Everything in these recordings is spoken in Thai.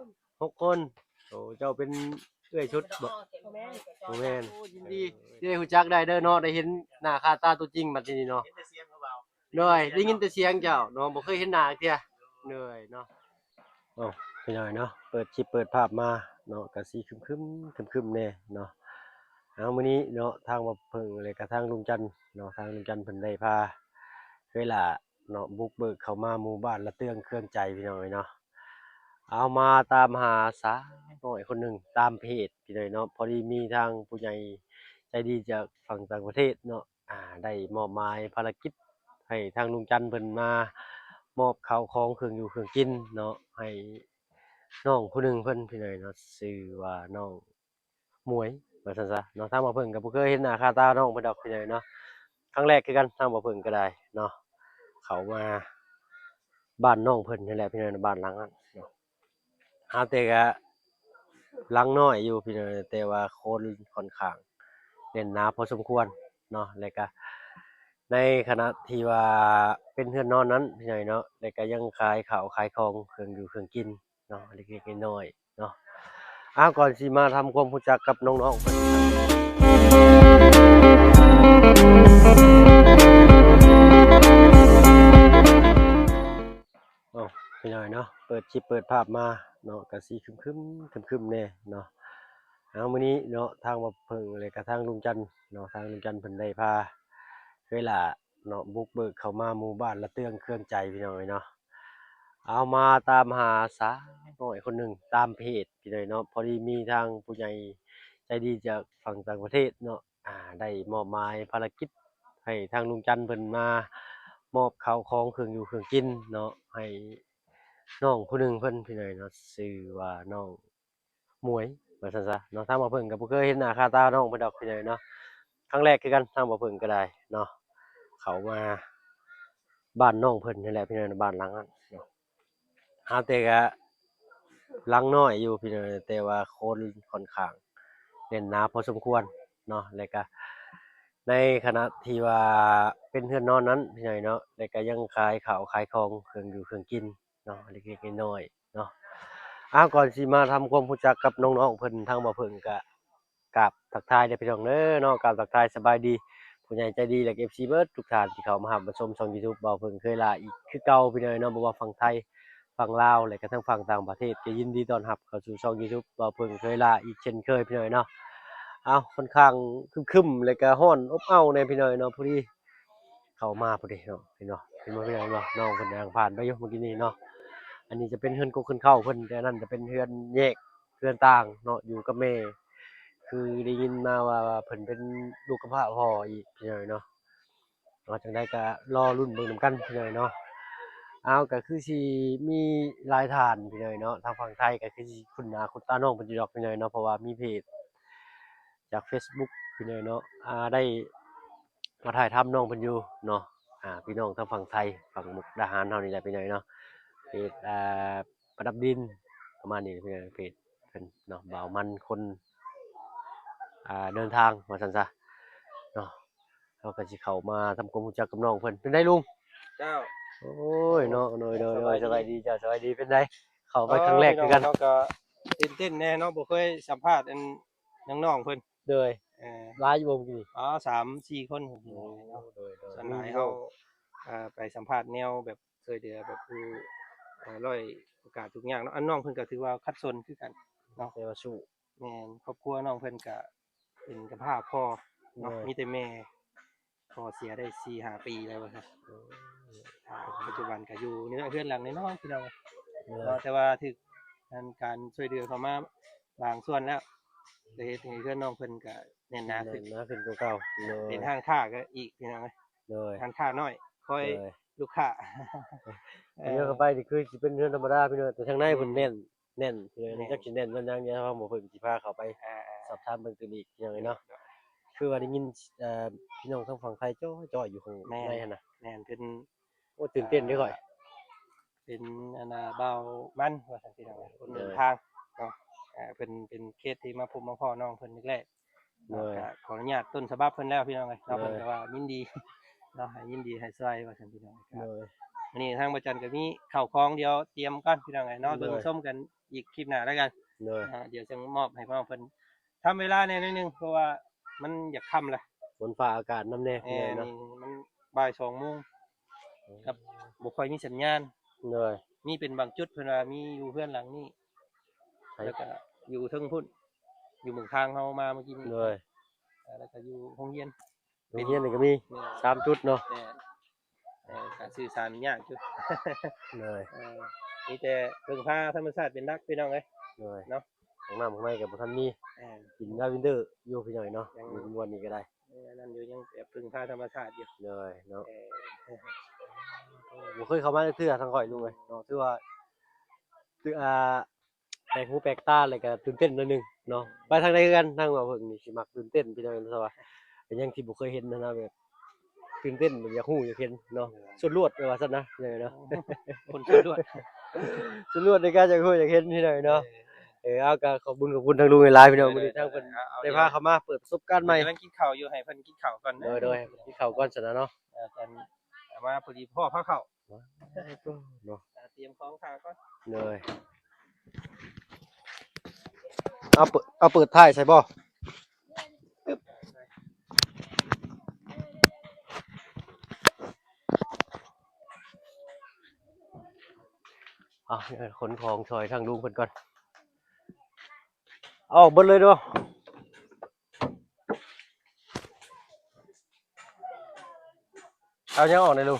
6 คนโอ้เจ้าเป็นเอื้อยชุดบ่โอ้แม่นยินดีที่ได้รู้จักได้เด้อเนาะได้เห็นหน้าค่าตาตัวจริงบัดนี้เนาะเหนื่อยได้ยินแต่เสียงเจ้าเนาะบ่เคยเห็นหน้าเที่ยเหนื่อยเนาะโอ้พี่น้อยเนาะเปิดคลิปเปิดภาพมาเนาะก็สิครึมๆแน่เนาะเอามื้อนี้เนาะทางบ่เพิ่งเลยก็ทางลุงจันทร์เนาะทางลุงจันทร์เพิ่นได้พาเวลาเนาะบุกเบิกเข้ามาหมู่บ้านละเตื้องเครื่องใจพี่น้อยเนาะ เอามาตามหาสาวน้อยคนหนึ่งตามเพจพี่น้อยเนาะพอดีมีทางผู้ใหญ่ใจดีจากฝั่งต่างประเทศเนาะได้มอบหมายภารกิจให้ทางลุงจันทร์เพิ่นมามอบข้าวของเครื่องอยู่เครื่องกินเนาะให้น้องผู้หนึ่งเพิ่นพี่น้อยเนาะชื่อว่าน้องหมวยว่าซั่นซะเนาะทางบ่เพิ่นก็บ่เคยเห็นหน้าค่าตาน้องเพิ่นดอกพี่น้อยเนาะครั้งแรกคือกันทางบ่เพิ่นก็ได้เนาะเข้ามาบ้านน้องเพิ่นนี่แหละพี่น้อยบ้านหลังนั้นเนาะ แต่ก็หลังน้อยอยู่พี่น้องแต่ว่าคนค่อนข้างแน่นหนาพอสมควรเนาะแล้วก็ในขณะที่ว่าเป็นเรือนนอนนั้นพี่น้อยเนาะแล้วก็ยังขายข้าวขายของเครื่องอยู่เครื่องกินเนาะเล็กๆน้อยๆเนาะก่อนสิมาทำความรู้จักกับน้องๆเพิ่นอ้าวพี่น้อยเนาะเปิดคลิปเปิดภาพมาเนาะก็สิครึมๆแน่เนาะ มื้อนี้เนาะทางบ่เพิ่งเลยก็ทางลุงจันทร์เนาะทางลุงจันทร์เพิ่นได้พาเวลาเนาะบุกเบิกเข้ามาหมู่บ้านละเตื้องเครื่องใจพี่น้องเอ้ยเนาะเอามาตามหาสาวน้อยคนหนึ่งตามเพจพี่น้อยเนาะพอดีมีทางผู้ใหญ่ใจดีจากฝั่งต่างประเทศเนาะได้มอบหมายภารกิจให้ทางลุงจันทร์เพิ่นมามอบข้าวของเครื่องอยู่เครื่องกินเนาะให้น้องผู้หนึ่งเพิ่นพี่น้อยเนาะชื่อว่าน้องหมวย ว่าซั่นซะเนาะทางบ่เพิ่งก็บ่เคยเห็นหน้าค่าตาน้องเพิ่นดอกพี่น้อยเนาะครั้งแรกคือกันทางบ่เพิ่งก็ได้เนาะเข้ามาบ้านน้องเพิ่นนี่แหละพี่น้อยบ้านหลังนั้นเนาะแต่ก็หลังน้อยอยู่พี่น้อยแต่ว่าคนค่อนข้างแน่นหนาพอสมควรเนาะแล้วก็ในขณะที่ว่าเป็นเรือนนอนนั้นพี่น้อยเนาะแล้วก็ยังขายข้าวขายของเครื่องอยู่เครื่องกินเนาะเล็กๆน้อยๆเนาะ ก่อนสิมาทำความรู้จักกับน้องๆเพิ่นทางบ่เพิ่งก็กราบทักทายเด้อพี่น้องเด้อเนาะกราบทักทายสบายดีผู้ใหญ่ใจดีและ FC เบิดทุกท่านที่เข้ามารับมาชมช่อง YouTube บ่าวเพิ่งเคยลาอีกคือเก่าพี่น้องเนาะบ่ว่าฝั่งไทยฝั่งลาวและก็ทั้งฝั่งต่างประเทศก็ยินดีต้อนรับเข้าสู่ช่อง YouTube บ่าวเพิ่งเคยลาอีกเช่นเคยพี่น้องเนาะค่อนข้างครึมๆแล้วก็ร้อนอบอ้าวแน่พี่น้องเนาะพอดีเข้ามาพอดีเนาะพี่น้องเห็นบ่พี่น้องเนาะน้องเพิ่นย่างผ่านไปอยู่เมื่อกี้นี้เนาะ อันนี้จะเป็นเฮือนกกเฮือนเข้าเพิ่นแต่อันนั้นจะเป็นเฮือนแยกเฮือนต่างเนาะอยู่กับแม่คือได้ยินมาว่าเพิ่นเป็นลูกกำพร้าพ่ออีกพี่น้อยเนาะจั่งใดก็รอลุ้นเบิ่งนำกันพี่น้อยเนาะก็คือสิมีหลายท่านพี่น้อยเนาะทางฝั่งไทยก็คือสิคุ้นหน้าคุ้นตาน้องเพิ่นอยู่ดอกพี่น้อยเนาะเพราะว่ามีเพจจากเฟซบุ๊กพี่น้อยเนาะได้มาถ่ายทำน้องเพิ่นอยู่เนาะพี่น้องทางฝั่งไทยฝั่งมุกดาหารเฮานี่แหละพี่น้อยเนาะ เพจประดับดินประมาณนี้เพื่อนเพจเพิ่นเนาะบ่าวมันคนเดินทางว่าซั่นซะเนาะเราก็สิเข้ามาทำความรู้จักกับน้องเพิ่นเป็นไดลุงเจ้าโอ้ยเนาะโดยสบายดีจ้ะสบายดีเป็นไดเข้าไปครั้งแรกคือกันเขาก็ตื่นเต้นแน่เนาะบ่เคยสัมภาษณ์อันน้องๆเพิ่นโดยเออหลายอยู่บ่เมื่อกี้3-4คนผมโอ้เนาะโดยส่วนหลายเฮาไปสัมภาษณ์แนวแบบช่วยเหลือแบบผู้ด้อยโอกาสทุกอย่างเนาะอันน้องเพิ่นก็ถือว่าคัดสนคือกันเนาะแต่ว่าสู้แม่นครอบครัวน้องเพิ่นก็เป็นกำพร้าพ่อเนาะมีแต่แม่พ่อเสียได้4-5ปีแล้วว่าซั่นปัจจุบันก็อยู่ในเรือนหลังน้อยๆพี่น้อง แต่ว่าถึกการช่วยเหลือเขามาบางส่วนแล้วได้เฮ็ดให้เพื่อนน้องเพิ่นก็แน่นหนาขึ้นขึ้นกว่าเก่าโดยเป็นห้างค้าก็อีกพี่น้องเอ้ยโดยห้างค้าน้อยคอยลูกค้าเดี๋ยวเข้าไปนี่คือสิเป็นเรื่องธรรมดาพี่น้องแต่ทางในเพิ่นแน่นพี่น้องจักสิแน่นมันยังเดี๋ยวเราบ่เพิ่นสิพาเข้าไปสอบถามเบิ่งตัวอีกพี่น้องเนาะ คือว่าได้ยินพี่น้องทางฝั่งไทยจ้อยอยู่ข้างในหั่นน่ะแม่นเป็นโอ้ตื่นเต้นเด้อข้อยเป็นอันน่ะเบามันว่าซั่นพี่น้องเอ้ยคนเดินทางเนาะเป็นเคสที่มาพบมาพ้อน้องเพิ่นแรกๆก็ขออนุญาตต้นฉบับเพิ่นแล้วพี่น้องเอ้ยเนาะเพิ่นก็ว่ายินดีเนาะให้ยินดีให้ช่วยว่าซั่นพี่น้องครับอันนี้ทางบ่จันก็มีข้าวของเดี๋ยวเตรียมก่อนพี่น้องเอ้ยเนาะเบิ่งชมกัน อีกคลิปหน้าแล้วกัน เลย เดี๋ยวจะมอบให้พ่อเพิ่นทำเวลาแน่นิดนึงเพราะว่ามันอยากค่ำละ ฝนฟ้าอากาศน้ำแน่พี่น้อยเนาะ นี่มันบ่าย2 โมงครับบ่ค่อยมีสัญญาณ เลย มีเป็นบางจุดเพิ่นว่ามีอยู่เพื่อนหลังนี้แล้วก็อยู่เทิงพุ่นอยู่หมู่ทางเฮามาเมื่อกี้นี้ เลย แล้วก็อยู่โรงเรียน โรงเรียนนี่ก็มี นี่ 3จุดเนาะ แต่การสื่อสารยากอยู่ เลย มีแต่เพิ่งพาธรรมชาติเป็นนักพี่น้องเอ้ย เลย เนาะ ของน้ำของในกับท่านมี เออ กินลาวินเดอร์อยู่พี่น้อยเนาะอยู่วันนี้ก็ได้ นั่นอยู่ยังแบบเพิ่งพาธรรมชาติอยู่ เลยเนาะ เออ บ่เคยเข้ามาเทื่อทางข่อยลุงเลยเนาะถือว่าคือแปลกหูแปลกตาเลยก็ตื่นเต้นหนิดนึงเนาะไปทางใดคือกันทางว่าเพิ่นนี่สิมักตื่นเต้นพี่น้อยเพราะว่าเป็นหยังที่บ่เคยเห็นนะแบบตื่นเต้นแบบอยากฮู้อยากเห็นเนาะสุดลวดว่าซั่นนะพี่น้อยเนาะ คนช่วยด้วย สุดลวดในการอยากฮู้อยากเห็นพี่น้อยเนาะเอาก็ขอบคุณทางลุงหลายๆพี่น้องมื้อนี้ทางเพิ่นได้พาเข้ามาเปิดประสบการณ์ใหม่ กำลังกินข้าวอยู่ให้เพิ่นกินข้าวก่อนนะ โดยที่เข้าก่อนซั่นนะเนาะ กันมาพอดีพ่อพาเข้า เนาะ เตรียมของข้าวก่อน เลยเอาเปิดท้ายใส่บ่ขนของถอยทางลุงเพิ่นก่อนเอาออกเบิดเลยเด้อเอายังออกได้ลุง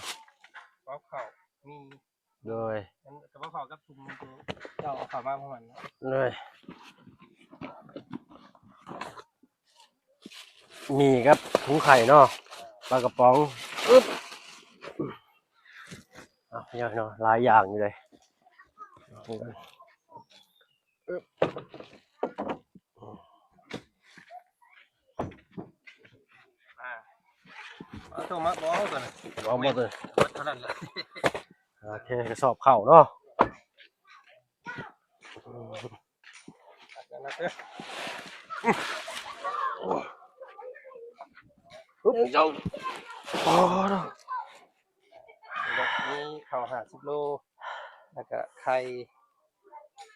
พร้อมข้าวมี เลย แต่ว่าข้าวกับถุงตัวเจ้าเอาข้าวมาพร้อมกันเนาะ เลยมีครับถุงไข่เนาะปลากระป๋องอึ๊บอย่างเนาะหลายอย่างอยู่เลยอึ๊บ เอาโทรมาบอกก่อนนะ เอาหมดเลย เท่านั้นแหละ โอเคกระสอบเข่าเนาะ นั่นแหละเด้อ อุ๊บเจ้าโอ้เนาะ มีข้าว50 โลแล้วก็ไข่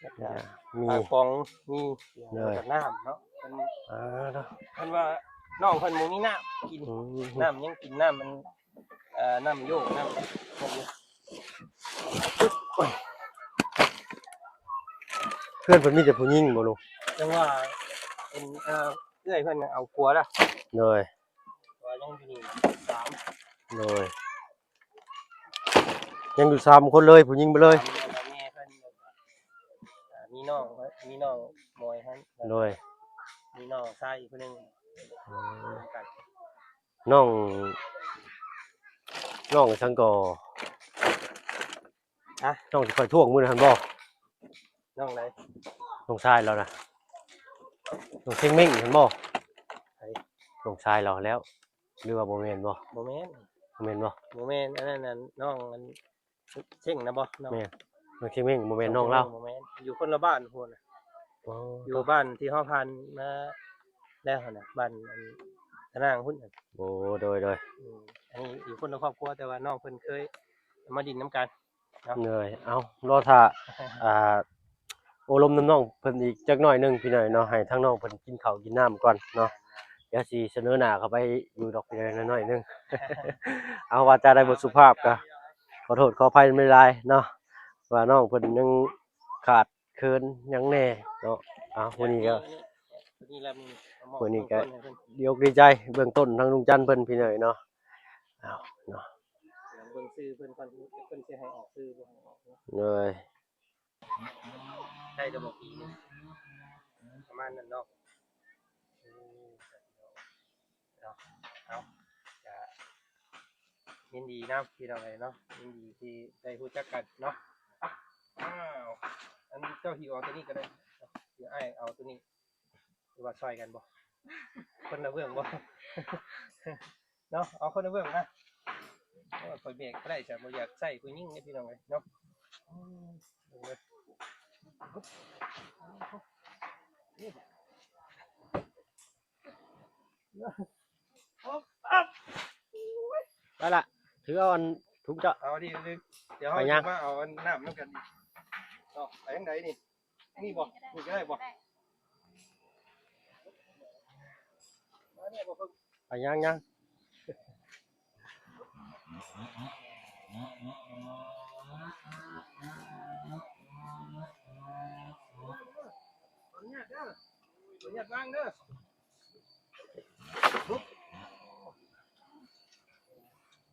แล้วก็ มี ปลากระป๋องมีแล้วก็น้ำเนาะเพิ่น เนาะ เพิ่นว่าน้องเพิ่นบ่มีน้ำกิน น้ำยังกินน้ำมันน้ำโยกน้ำพวกนี้ เพื่อนเพิ่นมีแต่ผู้หญิงบ่ลูก จังว่าเป็นเอื้อยเพิ่นน่ะเอาผัวละ เลย ผัวยังอยู่นี่3 เลยยังอยู่3 คนเลยผู้หญิงไปเลย แม่เพิ่นมีน้องมอยหั่น เลย มีน้องชายอีกคนหนึงกัน น้องสังกอ ฮะ น้องสิคอยท่วงมื้อนั้นบ่ น้องไหน น้องชายเรานะน้องเชียงเม้งเห็นบ่ ไอ้ น้องชายเราแล้วหรือว่าบ่แม่นบ่ บ่แม่น บ่แม่นบ่ บ่แม่นอันนั้นน่ะน้องอันเช่งนะบ่น้อง แม่นน้องเชียงเม้งบ่แม่นน้องเรา บ่แม่นอยู่คนละบ้านพุ่นน่ะ อ๋อ อยู่บ้านที่เฮาผ่านมาแล้วหั่นน่ะบ้านอันตะนางพุ่นน่ะ โอ้โดย อันนี้อยู่คนละครอบครัวแต่ว่าน้องเพิ่นเคยมาดินน้ำกัน เหนื่อยเอารอท่าโอลมน้ำน้องเพิ่นอีกจักหน่อยหนึงพี่น้อยเนาะให้ทั้งน้องเพิ่นกินข้าวกินน้ำก่อนเนาะเดี๋ยวสิเสนอหน้าเข้าไปอยู่ดอกพี่น้อยน้อยๆหนึง เอาว่าจะได้บทสุภาพก็ขอโทษขออภัยไม่หลายเนาะว่าน้องเพิ่นยังขาดเคินหยังแน่เนาะวันนี้ก็ นี่แหละมีเอาหม้อ วันนี้ก็ ต้นให้เพิ่น ดีอกดีใจเบื้องต้นทางลุงจันทร์เพิ่นพี่น้อยเนาะเอาเนาะ เดี๋ยวเบิ่งชื่อเพิ่นก่อนเพิ่นสิให้ออกชื่อบ่ให้ออกเนาะ เลย ได้จะบอกปีหนึงประมาณนั้นเนาะเอาจะยินดีนะพี่น้องเอ้ยเนาะยินดีที่ได้รู้จักกันเนาะอ้าวอันเจ้าหิวเอาตัวนี้ก็ได้เดี๋ยวอ้ายเอาตัวนี้หรือว่าช่วยกันบ่คนละเรื่องบ่ เนาะเอาคนละเรื่องนะคอยเบรกก็ได้จ้ะบ่อยากใส่ผู้หญิงเนี่ยพี่น้องเอ้ยเนาะเอาเลยได้ละถือเอาอันถุงจะ เอาดิเดี๋ยวเฮา ไปยั จะ ง มาเอาอันน้ำนำกันดิเนาะไปทางใดนี่ นี่บ่นี่ก็ได้บ่เนี่ยบ่เพิ่ง ไปยัง ขออนุญาตเด้อขออนุญาตวางเด้อปุ๊บ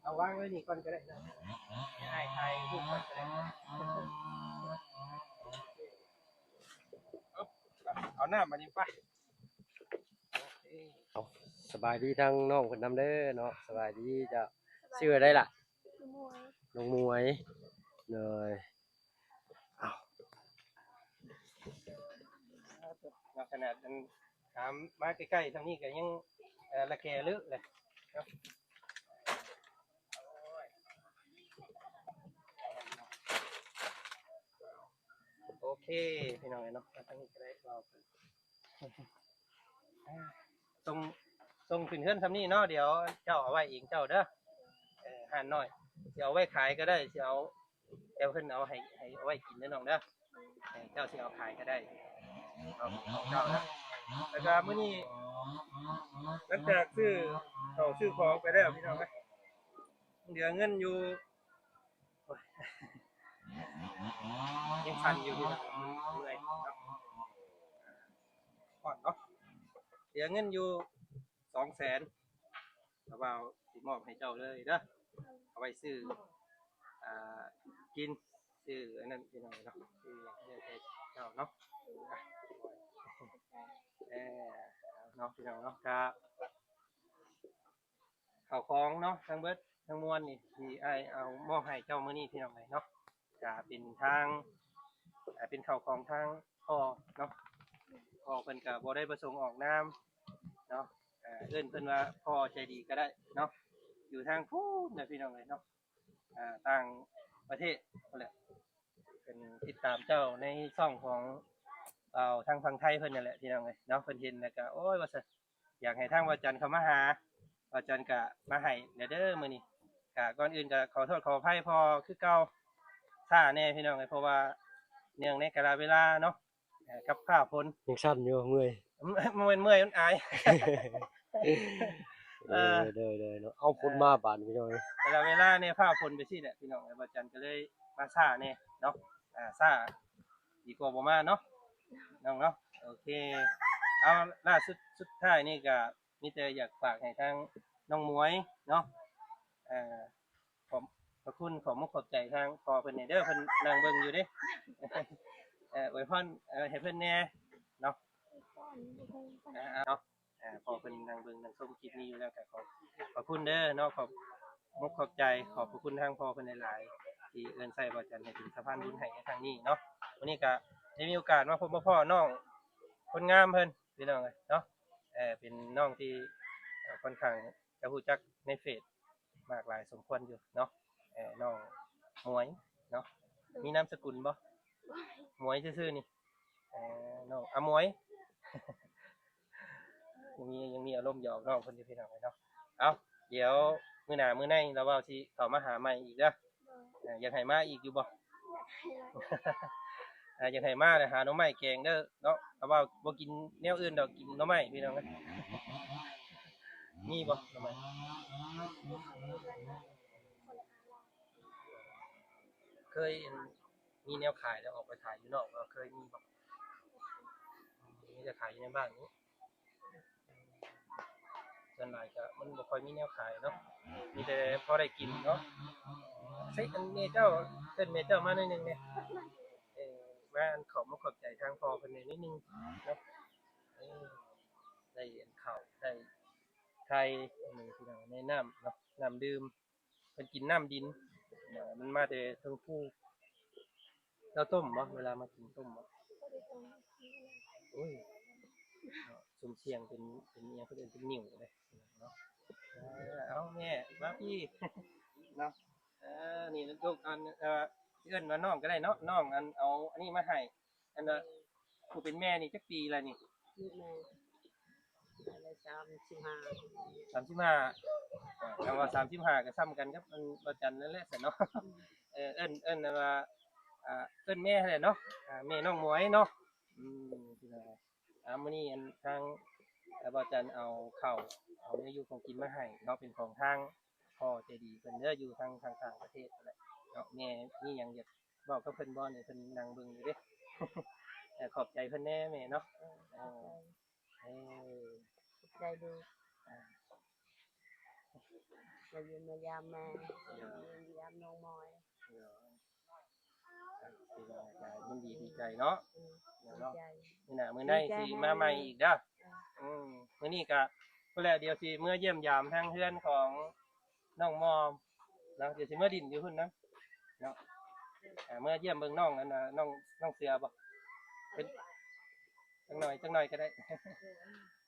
เอาวางไว้นี่ก่อนก็ได้นะให้ถ่ายรูปก่อนก็ได้เอาหน้ามานี่ไป เอาสบายดีทั้งน้องเพิ่นนำเด้อเนาะสบายดีเจ้าชื่ออะไรล่ะ คือมวย น้องมวยเลย ขนาดนั้นถามมาใกล้ๆทางนี้ก็ยังละแกลึกเลยเนาะโอเคพี่น้องเนาะทางนี้ก็ได้เราส่งขึ้นเฮือนทำนี่เนาะเดี๋ยวเจ้าเอาไว้เองเจ้าเด้อหั่นหน่อยสิเอาไว้ขายก็ได้สิเอาเดี๋ยวเพิ่นเอาให้เอาไว้กินเด้อน้องเด้อเจ้าสิเอาขายก็ได้เอาของเจ้านะแล้วก็มื้อนี้หลังจากซื้อเขาซื้อของไปแล้วพี่น้องเอ้ยเหลือเงินอยู่โอ้ยยังสั่นอยู่พี่น้องเมื่อยเนาะก่อนเนาะเหลือเงินอยู่200,000แล้วเอาสิมอบให้เจ้าเลยเด้อเอาไว้ซื้อกินซื้ออันนั้นพี่น้องเนาะซื้อเรื่องให้เจ้าเนาะเนาะพี่น้องเนาะครับข้าวของเนาะทั้งเบิดทั้งมวลนี่ที่ไอ้เอามอบให้เจ้ามื้อนี้พี่น้องเลยเนาะก็เป็นทางเป็นข้าวของทางพ่อเนาะพ่อเพิ่นก็บ่ได้ประสงค์ออกนามเนาะเอิ้นเพิ่นว่าพ่อใจดีก็ได้เนาะอยู่ทางพู้นนะพี่น้องเลยเนาะต่างประเทศนั่นแหละเป็นติดตามเจ้าในช่องของทางฝั่งไทยเพิ่นนั่นแหละพี่น้องเลยเนาะเพิ่นเห็นแล้วก็โอ้ยว่าซั่นอยากให้ทางวาจันทร์เข้ามาหาวาจันทร์ก็มาให้เด้อมื้อนี้ก็ก่อนอื่นก็ขอโทษขออภัยพอคือเก่าช้าแน่พี่น้องเลยเพราะว่าเนื่องในกาลเวลาเนาะกับข้าวฝน ยังสั้นอยู่เมื่อย มันเมื่อยมันอาย เด้อเนาะเอาพุ่นมาบานพี่น้อง เวลาเนี่ยฟ้าฝนไปสิแหละพี่น้องไอ้บ่จันก็เลยมาซ่าแน่เนาะซ่าดีกว่าบ่มาเนาะน้องเนาะโอเคเอาล่าสุดท้ายนี่ก็มีแต่อยากฝากให้ทางน้องหมวยเนาะขอบพระคุณขอมุกขอบใจทางพอเพิ่นเด้อเพิ่นนั่งเบิ่งอยู่เด้อวยพรให้เพิ่นแน่เนาะ ก้อนไม่เคยสั่ง เนาะพอเป็นนางเบิงนางส้มคลิปนี้อยู่แล้วก็ขอบคุณเด้อเนาะขอบมุกขอบใจขอบพระคุณทางพ่อเป็นหลายๆที่เอิ้นใส่บ่จันให้เป็นสะพานบุญให้ในทางนี้เนาะวันนี้ก็ได้มีโอกาสมาพบกับพ่อน้องคนงามเพิ่นพี่น้องเนาะเป็นน้องที่ค่อนข้างจะรู้จักในเฟซมากหลายสมควรอยู่เนาะน้องหมวยเนาะมีนามสกุลบ่หมวยซื่อๆนี่น้องหมวย ยังมีอารมณ์หยอกน้องคนที่พี่น้องไว้เนาะเอาเดี๋ยวมื้อหน้ามื้อในเราเว้าสิเข้ามาหาใหม่อีกเด้ออยากให้มาอีกอยู่บ่ อยากให้มาเลยหาหน่อไม้แกงเด้อเนาะเอาว่าบ่กินแนวอื่นดอกกินหน่อไม้พี่น้องมีบ่หน่อไม้เคยมีแนวขายแล้วออกไปขายอยู่นอกเคยมีบ่มีแต่ขายอยู่ในบ้านนี้ส่วนหลายก็มันบ่ค่อยมีแนวขายเนาะมีแต่พอได้กินเนาะใช่อันนี้เจ้าเพิ่นแม่เจ้ามาหน่อยนึงเนี่ยมาอันขอมาขอบใจทางพ่อเพิ่นนิดนึงเนาะได้ข้าวได้ไข่นี่พี่น้องในน้ำเนาะน้ำดื่มเพิ่นกินน้ำดินมันมาแต่เทิงภูเราต้มบ่เวลามากินต้มบ่โอ้ยสุ่มเสี่ยงเป็นอิหยังเพิ่นเอิ้นเป็นนิ่วเลยเนาะเอาแม่มาพี่ เนาะนี่ลูกอันเอิ้นว่าน้องก็ได้เนาะน้องอันเอาอันนี้มาให้อันผู้เป็นแม่นี่จักปีแล้วนี่ ลูกแม่อะไร35 35แต่ว่า35ก็ซ้ำกันกับอันบ่จันนั่นแหละซะเนาะเอิ้นว่าเอิ้นแม่แหละเนาะแม่น้องหมวยเนาะ มื้อนี้อันทางบ่าวจันเอาข้าวเอาเนื้ออยู่ของกินมาให้เนาะเป็นของทางพ่อใจดีเพิ่นเด้ออยู่ทางต่างประเทศนั่นแหละเนาะแม่มีหยังอยากเว้ากับเพิ่นบ่เนี่ยเพิ่นนั่งเบิ่งอยู่เด้ ขอบใจเพิ่นแน่แม่เนาะเออเออ ใจดูมาเยี่ยมมายามแม่ยามน้องมอย ยินดีดีใจเนาะ ดี เนาะ ใจ นี่น่ะมื้อนี้สิมาใหม่อีกเด้อมื้อนี้ก็เพิ่นแล้วเดี๋ยวสิเมื่อเยี่ยมยามทางเฮือนของน้องมอมแล้วเดี๋ยวสิเมื่อดินอยู่พุ่นนะเนาะเมื่อเยี่ยมเบิ่งน้องอันน่ะน้องเสือบ่เป็นจังหน่อยก็ได้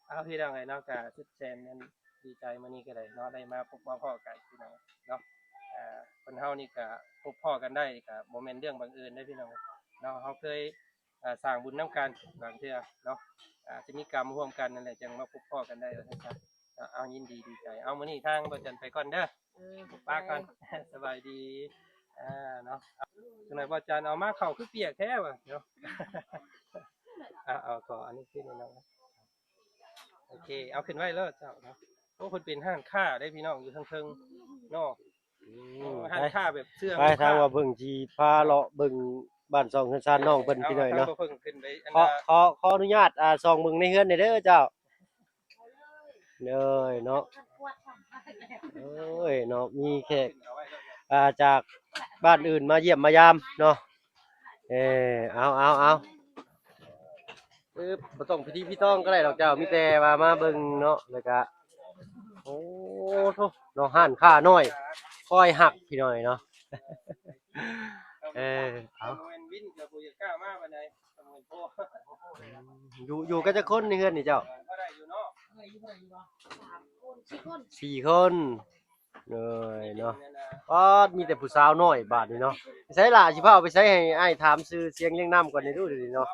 เอาพี่น้องไงเนาะก็สุดแสนนั้นดีใจมื้อนี้ก็ได้เนาะได้มาพบมาพ้อกันพี่น้องเนาะคนเฮานี่ก็พบพ้อกันได้ก็บ่แม่นเรื่องบังเอิญเด้อพี่น้องเนาะเฮาเคยสร้างบุญนํกันบางเทื่อเนาะจะมีกรรมร่วมกันนั่นแหละจังมาพบพ้อกันได้ว่าซั่นซะเอายินดีดีใจเอามื้อนี้ทางบ่จันไปก่อนเด้อป้าก่อน สบายดีเนาะจังได๋บ่จันเอามาเข้าคือเปียกแท้ว่ะเนาะ เอาต่ออันนี้ขึ้นเลยเนาะโอเคเอาขึ้นไว้แล้วเจ้าเนาะโอ้คนเป็นห้างค่าได้พี่น้องอยู่ทั้งเทิงเนาะห้างค่าแบบเสื้อ ไปทางว่าเบิ่งสิพาเลาะเบิ่งบ้านซองเฮือนซานน้องเพิ่นพี่น้อยเนาะ เพิ่งขึ้นไปอัน ขออนุญาตส่องเบิ่งในเฮือนได้เด้อเจ้าเลยเนาะเอ้ยเนาะมีแขกจากบ้านอื่นมาเยี่ยมมายามเนาะเอาบ่ต้องพิธีพี่ต้องก็ได้ดอกเจ้ามีแต่ว่ามาเบิ่งเนาะแล้วก็โอ้โธ่เนาะห้านค้าน้อยคอยหักพี่น้อยเนาะ เอา วินกับผู้ใหญ่กล้ามากปานใดสมุนโพ อยู่กันจักคนในเฮือนนี่เจ้า ก็ได้อยู่เนาะ 4 คนเลยเนาะก็มีแต่ผู้สาวน้อยบาดนี้เนาะใช้ล่ะสิพาเอาไปใช้ให้อ้ายถามชื่อเสียงเรียงนามก่อนนี่ดูดิเนาะ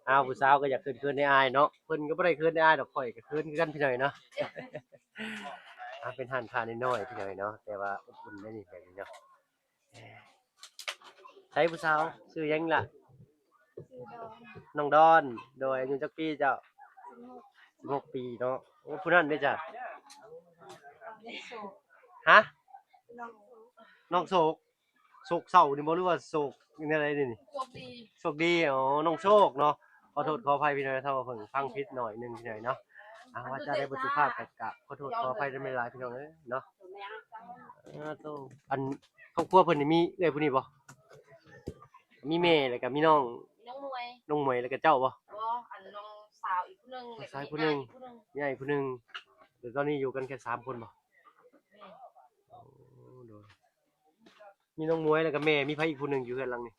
เอาผู้สาวก็อยากคืนในอ้ายเนาะเพิ่นก็บ่ได้คืนในอ้ายดอกข่อยก็คืนคือกันพี่น้อยเนาะ เป็นห้านค้าน้อยๆพี่น้อยเนาะแต่ว่าอบอุ่นได้นี่แบบนี้เนาะใช้ผู้สาวชื่อหยังล่ะน้องดอนโดยอายุจักปีเจ้า16 ปีเนาะโอ้ผู้นั้นเด้อจ้ะฮะน้องโศกเศร้านี่บ่หรือว่าโศกยังไงนี่โชคดีอ๋อน้องโชคเนาะขอโทษขออภัยพี่น้อยถ้าว่าเพิ่งฟังผิดหน่อยนึงพี่น้อยเนาะว่าจะได้บ่สุภาพกะขอโทษขออภัยได้ไม่หลายพี่น้องเอ้ยเนาะโตอันครอบครัวเพิ่นนี่มีเอ้อยผู้นี้บ่มีแม่แล้วก็มีน้อง น้องมวย น้องหมวยแล้วก็เจ้าบ่ อันน้องสาวอีกผู้นึง สาวผู้หนึ่ง มีอ้ายผู้หนึงแต่ตอนนี้อยู่กันแค่3 คนบ่โอ้โดยมีน้องหมวยแล้วก็แม่มีไผอีกผู้หนึงอยู่เฮือนหลังนี่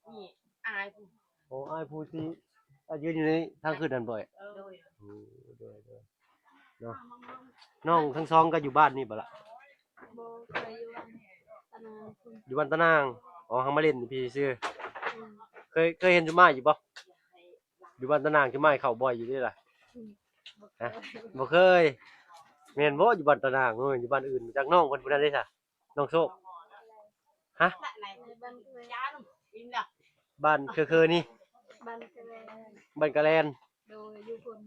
นี่อายผู้ โอ้อ้ายผู้ที่ยืนอยู่ในทางขึ้นนั่นบ่อย โดย โอ้โดยเนาะน้องทั้งสองก็อยู่บ้านนี่บ่ล่ะ บ่เคยอยู่ตะนางคุณ อยู่บ้านตะนางอ๋อหังมาเล่นนี่พี่ซื่อเคยเห็นจุมาอยู่บ่อยู่บ้านตะนางจุมาเข้าบ่อยอยู่เด้ล่ะฮะบ่เคยแม่นบ่อยู่บ้านตะนางอยู่บ้านอื่นจากน้องเพิ่นผู้นั้นเด้ซะน้องโชคฮะ ไหนบ้านเคยย้านอินล่ะ บ้านคือนี่ บ้านเคย บ้านกะแลน โดยอยู่คน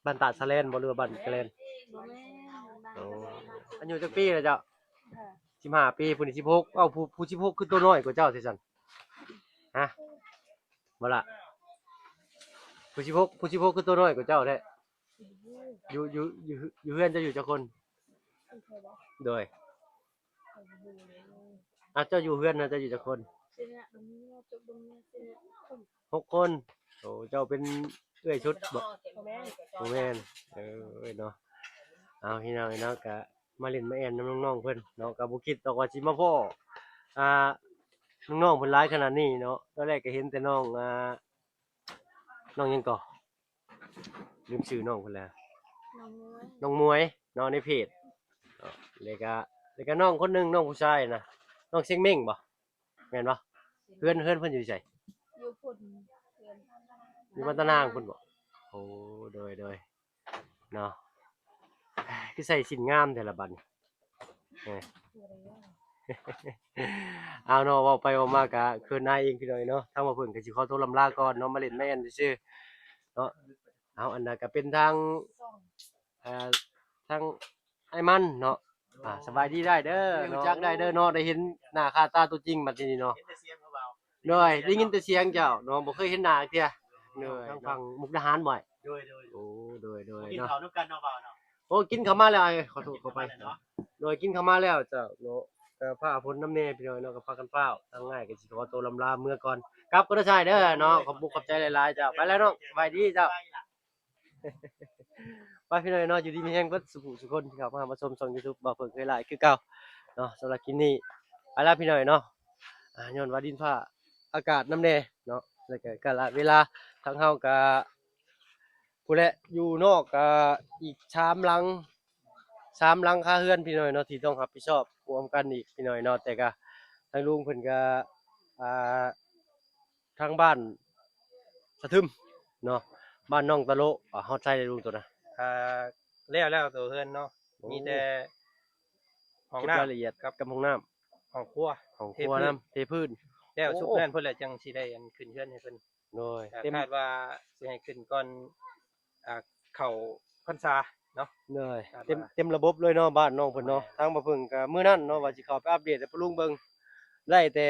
บ้านตาดสะแลนบ่หรือว่าบ้านกะแลน บ่แม่บ้าน โอ้อายุจักปีแล้วเจ้า15 ปีผู้นี้16เอ้าผู้16คือตัวน้อยกว่าเจ้าสิซั่นฮะบ่ล่ะผู้16คือตัวน้อยกว่าเจ้าแท้อยู่เฮือนจะอยู่จักคนโดยเจ้าอยู่เฮือนน่ะจะอยู่จักคน สิเนี่ยดมเนี่ยจบดมเนี่ยสิเนี่ย 6 คนโอ้เจ้าเป็นเอื้อยชุดบ่ บ่แม่ บ่แม่นเนาะเอาพี่น้องเนาะก็มาเล่นมาแอนน้องๆเพิ่นเนาะก็บ่คิดดอกว่าสิมาพ้อน้องๆเพิ่นหลายขนาดนี้เนาะตอนแรกก็เห็นแต่น้องน้องหยังก่อลืมชื่อน้องเพิ่นแล้ว น้องมวย น้องมวยน้องในเพจแล้วก็น้องคนหนึงน้องผู้ชายนะน้องเสียงเม่งบ่แม่นบ่เพื่อนเพิ่นอยู่ไส อยู่คนเพื่อน อยู่บ้านตะนางเพิ่นบ่โอ้โดยเนาะคือใส่สินงามแต่ละบัดนี่ เอาเนาะเว้าไปเว้ามากะคืนนายเองพี่น้อยเนาะทางบ่เพิ่นก็สิขอตัวลำลาก่อนเนาะมาเล่นแม่นซื่อๆเนาะเอาอันนั้นก็เป็นทางทางไอ้มันเนาะสบายดีได้เด้อรู้จักได้เด้อเนาะได้เห็นหน้าค่าตาตัวจริงบัดนี้เนาะ เห็นแต่เสียงเบา โดยได้ยินแต่เสียงเจ้าเนาะบ่เคยเห็นหน้าเที่ยโดยทางฝั่งมุกดาหารบ่อย ๆโดย โอ้โดย กิน เนาะ ข้าวนํกันเนาะเบาเนาะ โอ้กินข้าวมาแล้วไอ้ขอโทษขอไป เนาะ โดยกินข้าวมาแล้วเจ้าเนาะก็พาพ้นน้ำแน่พี่น้อยเนาะก็พากันเฝ้าทางง่ายก็สิขอตัวลำลาเมื่อก่อนกลับก็ได้ใช่เด้อเนาะขอบคุณขอบใจหลายๆเจ้าไปแล้วเนาะสบายดีเจ้าไปพี่น้อยเนาะอยู่ดีมีแฮงเบิดสุขสุขคนที่เข้ามาชมช่อง YouTube บ่เพิ่งเคยหลายคือเก่าเนาะสำหรับคลิปนี้ไปแล้วพี่น้อยเนาะย้อนว่าดินฟ้าอากาศน้ำแน่เนาะแล้วก็กาลเวลาทางเฮาก็ผู้แหละอยู่นอกก็อีก3 หลังคาเรือนพี่น้อยเนาะที่ต้องรับผิดชอบรวมกันอีกพี่น้อยเนาะแต่ก็ทางลุงเพิ่นก็อ่าทางบ้านสะทึมเนาะบ้านน้องตะโลฮอดใช้ได้ลุงตัวน่ะ อ่าแล้วตัวเฮือนเนาะมีแต่ห้อง เก็บ น้ำ รายละเอียดกับห้องน้ำ ห้องครัว ของครัวน้ำเทพื้น แล้ว โอ้ ชุบนั่นเพิ่นแหละจังสิได้อันขึ้นเฮือนให้เพิ่น โดย แต่ เต็ม คาดว่าสิให้ขึ้นก่อนเข้าพรรษาเนาะ เลย ครับ เต็มระบบเลยเนาะบ้านน้องเพิ่นเนาะทางบ่เพิ่งก็มื้อนั้นเนาะว่าสิเข้าไปอัปเดตให้ปะลุงเบิ่งได้แต่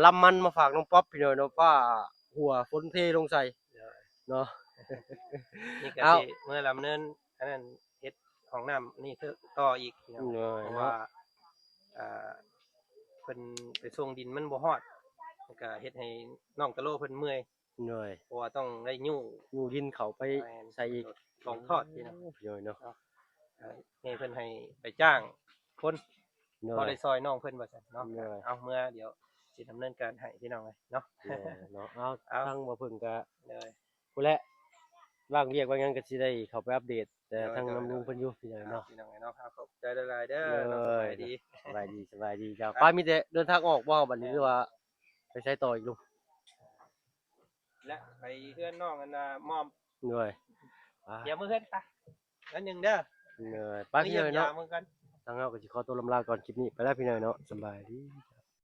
ลำมันมาฝากน้องป๊อปพี่น้อยเนาะฟ้าหัวฝนเทลงใส่เนาะ นี่ก็ เอา สิเมื่อลำเนินอันนั้นเฮ็ดห้องน้ำนี่ต่ออีกพี่น้อง เลย เพราะ เนาะ ว่าอ่าเพิ่นไปส่งดินมันบ่ฮอดแล้วก็เฮ็ดให้น้องตะโลเพิ่นเมื่อย เลย เพราะว่าต้องได้ยู่ อยู่ดินเขาไปใส่อีก ลองทอดพี่น้อง พี่น้อยเนาะ นี่เพิ่นให้ไปจ้างคน เนาะ บ่ได้ซอยน้องเพิ่นว่าซั่นเนาะ เลย เอาเมื่อเดี๋ยวสิดำเนินการให้พี่น้องเลยเนาะ เนาะเอา เอา ทางบ่เพิ่งก็ เลย ผู้แหละว่างเวียกว่างหยังก็สิได้เข้าไปอัปเดตแต่ เดี๋ยว ทาง เดี๋ยว น้ำลุงเพิ่นอยู่พี่น้อยเนาะ พี่น้องเนาะครับขอบใจหลายๆเด้อ เลย เนาะสบายดี สบายดีจ้าป้ามีแต่เดินทางออกบ่บัดนี้หรือว่าไปใช้ต่ออีกลุง และไปเพื่อนน้องกันนะมอม เหนื่อย เดี๋ยวมือเพื่อนไปนั่นหนึ่งเด้อ เหนื่อยป้าพี่เหนื่อย ยา เนาะ มือกัน ทางเราก็สิขอตัวลำลาก่อนคลิปนี้ไปแล้วพี่เหนื่อยเนาะสบายดี